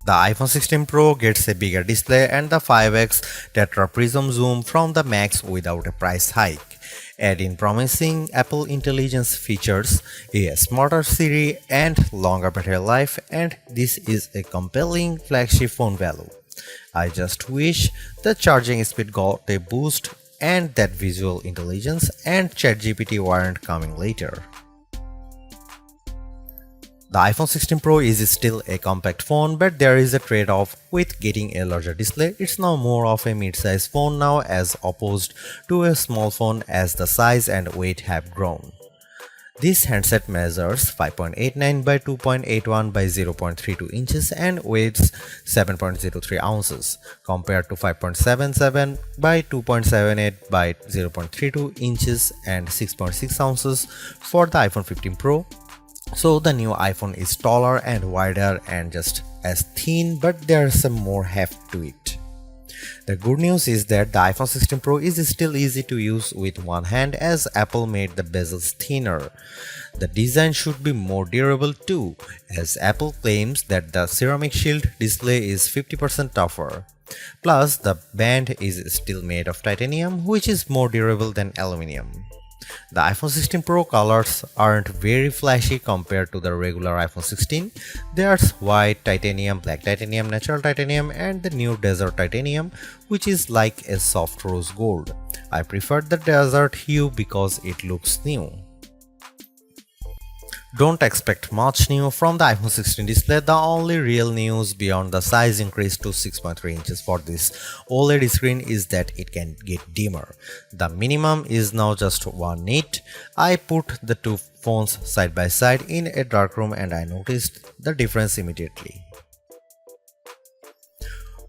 The iPhone 16 Pro gets a bigger display and the 5x tetra prism zoom from the Max without a price hike. Add in promising Apple Intelligence features, a smarter Siri, and longer battery life, and this is a compelling flagship phone value. I just wish the charging speed got a boost and that visual intelligence and ChatGPT weren't coming later. The iPhone 16 Pro is still a compact phone, but there is a trade-off with getting a larger display. It's now more of a mid-size phone now as opposed to a small phone as the size and weight have grown. This handset measures 5.89 by 2.81 by 0.32 inches and weighs 7.03 ounces compared to 5.77 by 2.78 by 0.32 inches and 6.6 ounces for the iPhone 15 Pro. So the new iPhone is taller and wider and just as thin, but there's some more heft to it. The good news is that the iPhone 16 Pro is still easy to use with one hand as Apple made the bezels thinner. The design should be more durable too, as Apple claims that the ceramic shield display is 50% tougher. Plus, the band is still made of titanium, which is more durable than aluminum. The iPhone 16 Pro colors aren't very flashy compared to the regular iPhone 16. There's white titanium, black titanium, natural titanium, and the new desert titanium, which is like a soft rose gold. I prefer the desert hue because it looks new. Don't expect much new from the iPhone 16 display. The only real news beyond the size increase to 6.3 inches for this OLED screen is that it can get dimmer. The minimum is now just 1 nit. I put the two phones side by side in a dark room and I noticed the difference immediately.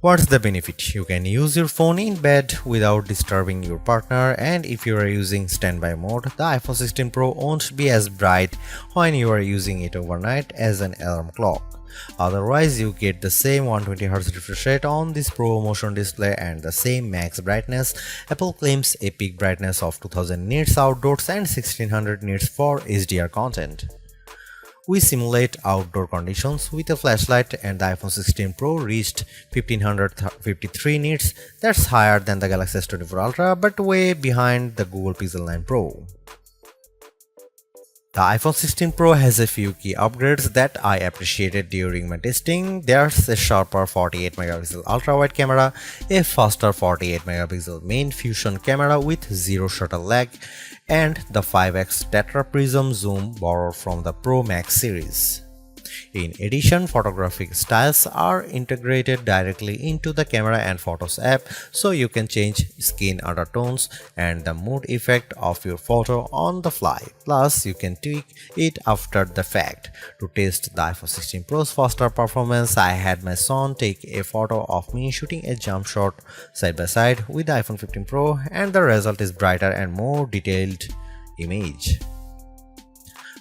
What's the benefit? You can use your phone in bed without disturbing your partner, and if you are using standby mode, the iPhone 16 Pro won't be as bright when you are using it overnight as an alarm clock. Otherwise, you get the same 120Hz refresh rate on this Pro Motion display and the same max brightness. Apple claims a peak brightness of 2000 nits outdoors and 1600 nits for HDR content. We simulate outdoor conditions with a flashlight and the iPhone 16 Pro reached 1553 nits. That's higher than the Galaxy S24 Ultra but way behind the Google Pixel 9 Pro. The iPhone 16 Pro has a few key upgrades that I appreciated during my testing. There's a sharper 48MP ultra-wide camera, a faster 48MP main fusion camera with zero shutter lag, and the 5x tetra prism zoom borrowed from the Pro Max series. In addition, photographic styles are integrated directly into the Camera and Photos app, so you can change skin undertones and the mood effect of your photo on the fly. Plus, you can tweak it after the fact. To test the iPhone 16 Pro's faster performance, I had my son take a photo of me shooting a jump shot side by side with the iPhone 15 Pro, and the result is brighter and more detailed image.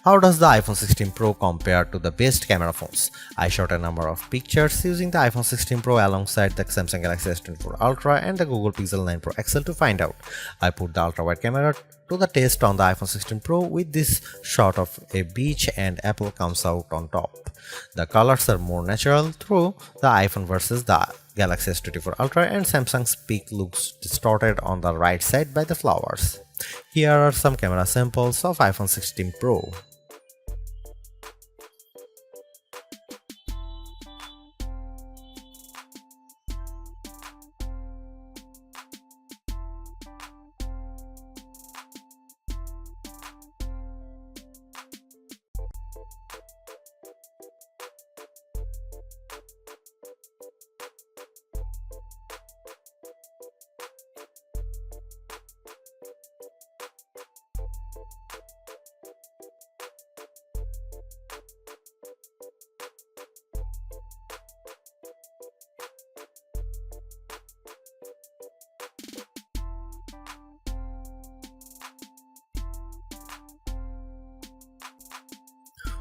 How does the iPhone 16 Pro compare to the best camera phones? I shot a number of pictures using the iPhone 16 Pro alongside the Samsung Galaxy S24 Ultra and the Google Pixel 9 Pro XL to find out. I put the ultra-wide camera to the test on the iPhone 16 Pro with this shot of a beach and Apple comes out on top. The colors are more natural through the iPhone versus the Galaxy S24 Ultra, and Samsung's peak looks distorted on the right side by the flowers. Here are some camera samples of iPhone 16 Pro.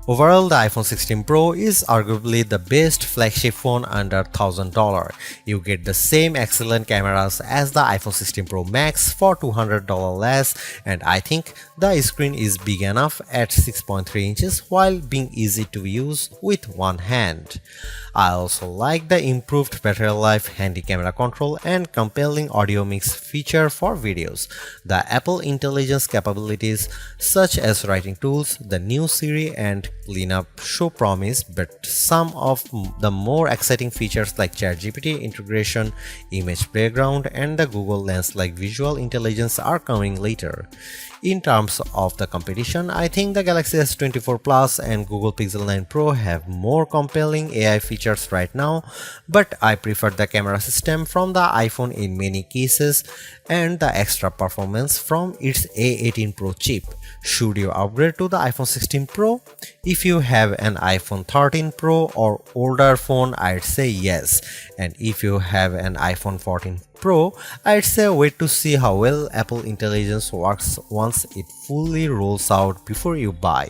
Overall, the iPhone 16 Pro is arguably the best flagship phone under $1,000. You get the same excellent cameras as the iPhone 16 Pro Max for $200 less, and I think the screen is big enough at 6.3 inches while being easy to use with one hand. I also like the improved battery life, handy camera control, and compelling audio mix feature for videos. The Apple Intelligence capabilities such as writing tools, the new Siri, and cleanup show promise, but some of the more exciting features like ChatGPT integration, image background, and the Google Lens like visual intelligence are coming later. In terms of the competition, I think the Galaxy S24 Plus and Google Pixel 9 Pro have more compelling AI features right now, but I prefer the camera system from the iPhone in many cases and the extra performance from its A18 Pro chip. Should you upgrade to the iPhone 16 Pro? If you have an iPhone 13 Pro or older phone, I'd say yes. And if you have an iPhone 14 Pro, I'd say wait to see how well Apple Intelligence works once it fully rolls out before you buy.